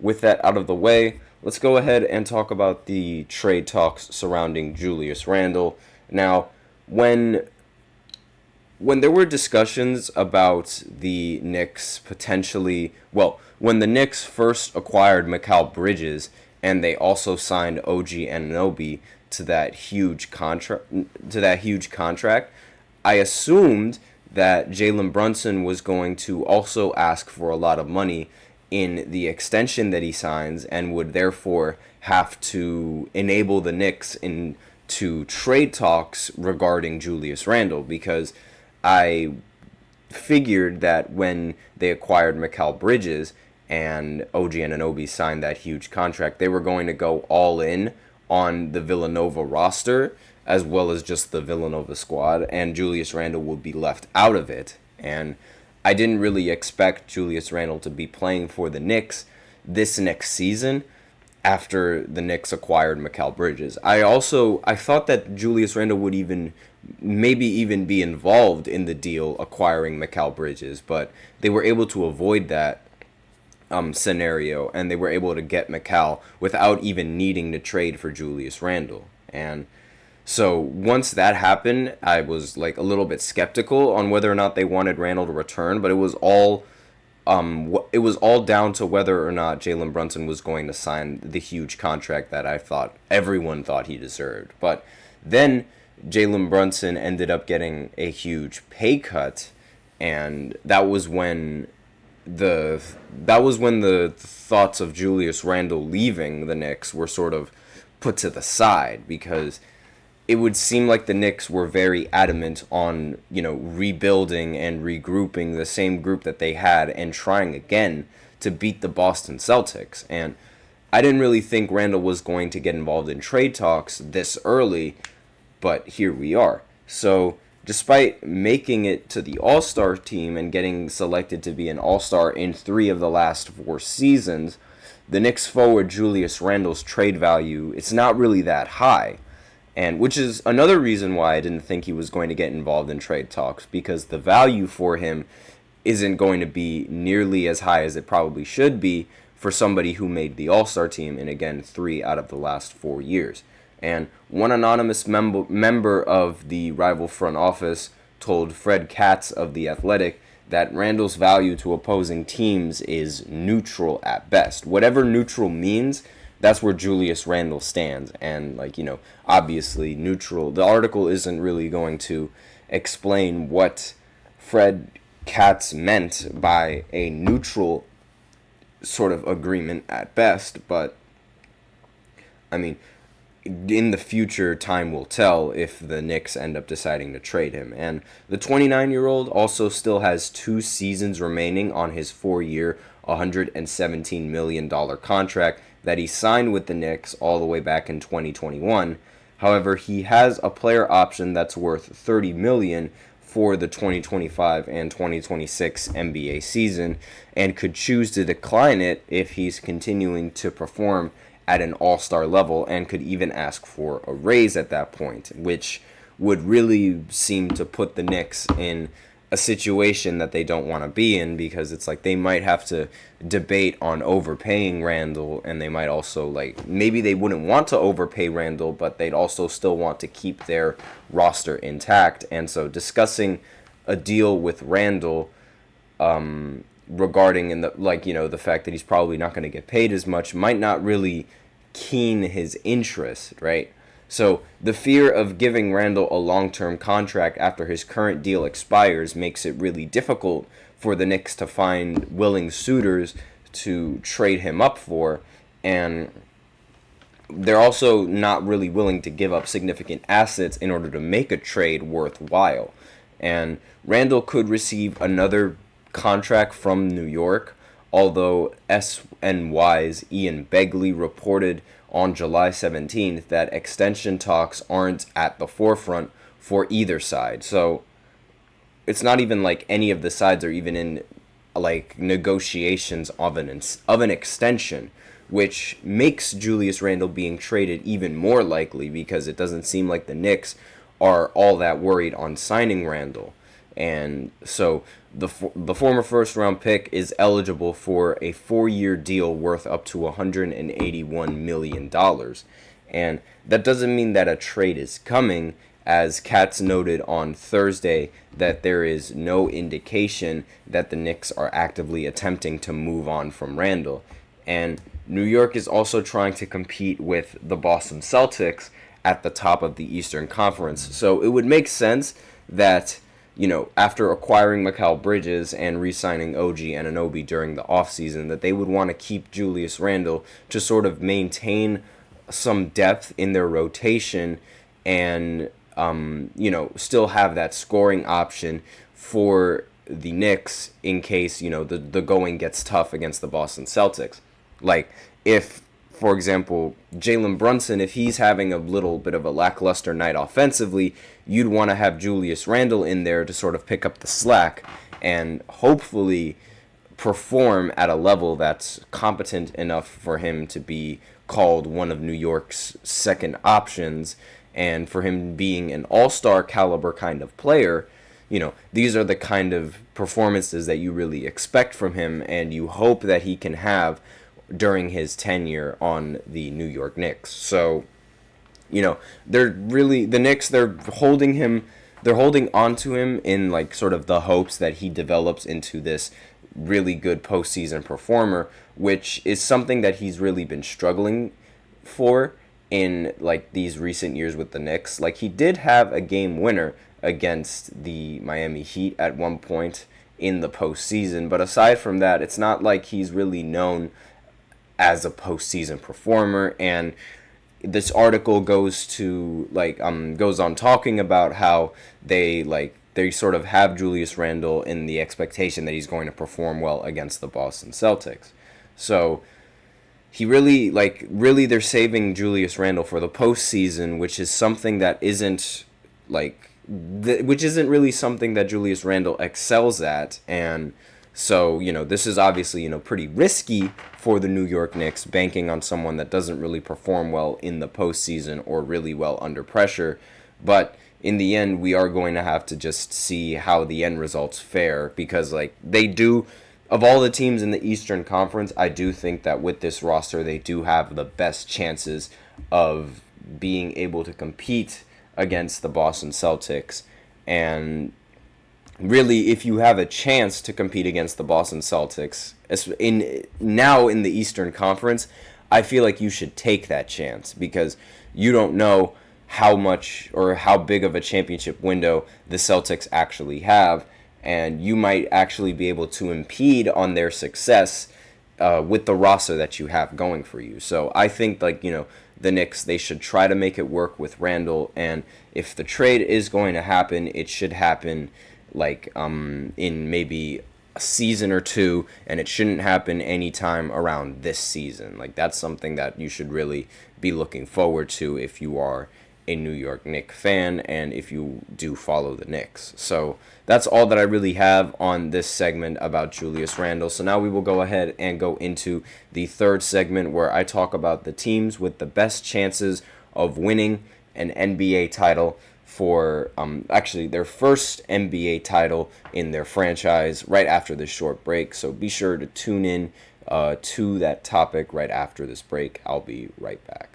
with that out of the way, let's go ahead and talk about the trade talks surrounding Julius Randle. Now, when there were discussions about the Knicks potentially, when the Knicks first acquired Mikal Bridges and they also signed OG Anunoby to that huge contract, I assumed that Jalen Brunson was going to also ask for a lot of money in the extension that he signs and would therefore have to enable the Knicks into trade talks regarding Julius Randle, because I figured that when they acquired Mikal Bridges and OG Anunoby signed that huge contract, they were going to go all in on the Villanova roster as well as just the Villanova squad, and Julius Randle would be left out of it. And I didn't really expect Julius Randle to be playing for the Knicks this next season after the Knicks acquired Mikal Bridges. I thought that Julius Randle would maybe even be involved in the deal acquiring Mikal Bridges, but they were able to avoid that scenario, and they were able to get Mikal without even needing to trade for Julius Randle. And so once that happened, I was like a little bit skeptical on whether or not they wanted Randle to return, but it was all down to whether or not Jalen Brunson was going to sign the huge contract that everyone thought he deserved. But then Jalen Brunson ended up getting a huge pay cut, and that was when the thoughts of Julius Randle leaving the Knicks were sort of put to the side, because it would seem like the Knicks were very adamant on, rebuilding and regrouping the same group that they had and trying again to beat the Boston Celtics. And I didn't really think Randle was going to get involved in trade talks this early, but here we are. So despite making it to the All-Star team and getting selected to be an All-Star in 3 of the last 4 seasons, the Knicks forward Julius Randle's trade value, it's not really that high. And which is another reason why I didn't think he was going to get involved in trade talks, because the value for him isn't going to be nearly as high as it probably should be for somebody who made the All-Star team in, again, 3 out of the last 4 years. And one anonymous member of the rival front office told Fred Katz of The Athletic that Randle's value to opposing teams is neutral at best. Whatever neutral means, that's where Julius Randle stands. And, obviously neutral. The article isn't really going to explain what Fred Katz meant by a neutral sort of agreement at best, but, in the future, time will tell if the Knicks end up deciding to trade him. And the 29-year-old also still has 2 seasons remaining on his 4-year, $117 million contract that he signed with the Knicks all the way back in 2021. However, he has a player option that's worth $30 million for the 2025 and 2026 NBA season, and could choose to decline it if he's continuing to perform at an all-star level, and could even ask for a raise at that point, which would really seem to put the Knicks in a situation that they don't want to be in, because it's like they might have to debate on overpaying Randle, and they might also, maybe they wouldn't want to overpay Randle, but they'd also still want to keep their roster intact. And so discussing a deal with Randle regarding the fact that he's probably not going to get paid as much might not really keen his interest, right? So the fear of giving Randle a long-term contract after his current deal expires makes it really difficult for the Knicks to find willing suitors to trade him up for, and they're also not really willing to give up significant assets in order to make a trade worthwhile. And Randle could receive another contract from New York, although SNY's Ian Begley reported on July 17th that extension talks aren't at the forefront for either side. So it's not even like any of the sides are even in negotiations of an extension, which makes Julius Randle being traded even more likely, because it doesn't seem like the Knicks are all that worried on signing Randle. And so the former first-round pick is eligible for a 4-year deal worth up to $181 million. And that doesn't mean that a trade is coming, as Katz noted on Thursday that there is no indication that the Knicks are actively attempting to move on from Randle. And New York is also trying to compete with the Boston Celtics at the top of the Eastern Conference. So it would make sense that, after acquiring Mikal Bridges and re-signing OG Anunoby during the offseason, that they would want to keep Julius Randle to sort of maintain some depth in their rotation and, still have that scoring option for the Knicks in case, the going gets tough against the Boston Celtics. Like, if, for example, Jalen Brunson, if he's having a little bit of a lackluster night offensively, you'd want to have Julius Randle in there to sort of pick up the slack and hopefully perform at a level that's competent enough for him to be called one of New York's second options, and for him being an all-star caliber kind of player. These are the kind of performances that you really expect from him, and you hope that he can have during his tenure on the New York Knicks. So, the Knicks, they're holding on to him in like sort of the hopes that he develops into this really good postseason performer, which is something that he's really been struggling for in like these recent years with the Knicks. Like, he did have a game winner against the Miami Heat at one point in the postseason, but aside from that, it's not like he's really known as a postseason performer. And this article goes on talking about how they sort of have Julius Randle in the expectation that he's going to perform well against the Boston Celtics. So he really they're saving Julius Randle for the postseason, which is something that isn't really something that Julius Randle excels at. And so, this is obviously, pretty risky for the New York Knicks, banking on someone that doesn't really perform well in the postseason or really well under pressure. But in the end, we are going to have to just see how the end results fare, because they do, of all the teams in the Eastern Conference, I do think that with this roster, they do have the best chances of being able to compete against the Boston Celtics. And really, if you have a chance to compete against the Boston Celtics in the Eastern Conference, I feel like you should take that chance, because you don't know how much or how big of a championship window the Celtics actually have, and you might actually be able to impede on their success with the roster that you have going for you. So I think the Knicks, they should try to make it work with Randle, and if the trade is going to happen, it should happen in maybe a season or two, and it shouldn't happen anytime around this season. That's something that you should really be looking forward to if you are a New York Knicks fan and if you do follow the Knicks. So that's all that I really have on this segment about Julius Randle. So now we will go ahead and go into the third segment, where I talk about the teams with the best chances of winning an NBA title for their first NBA title in their franchise right after this short break. So be sure to tune in to that topic right after this break. I'll be right back.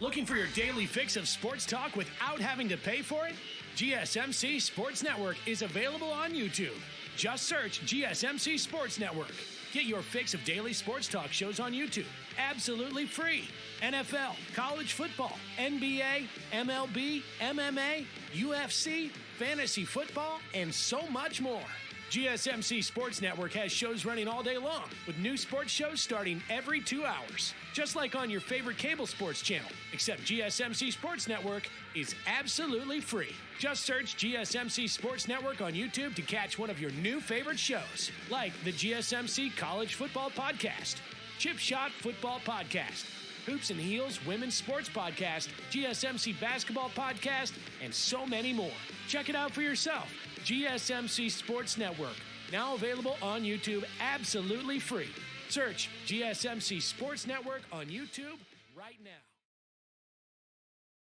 Looking for your daily fix of sports talk without having to pay for it? GSMC Sports Network is available on YouTube. Just search GSMC Sports Network. Get your fix of daily sports talk shows on YouTube, absolutely free. NFL, college football, NBA, MLB, MMA, UFC, fantasy football, and so much more. GSMC Sports Network has shows running all day long, with new sports shows starting every 2 hours. Just like on your favorite cable sports channel, except GSMC Sports Network is absolutely free. Just search GSMC Sports Network on YouTube to catch one of your new favorite shows, like the GSMC College Football Podcast, Chip Shot Football Podcast, Hoops and Heels Women's Sports Podcast, GSMC Basketball Podcast, and so many more. Check it out for yourself. GSMC Sports Network, now available on YouTube absolutely free. Search GSMC Sports Network on YouTube right now.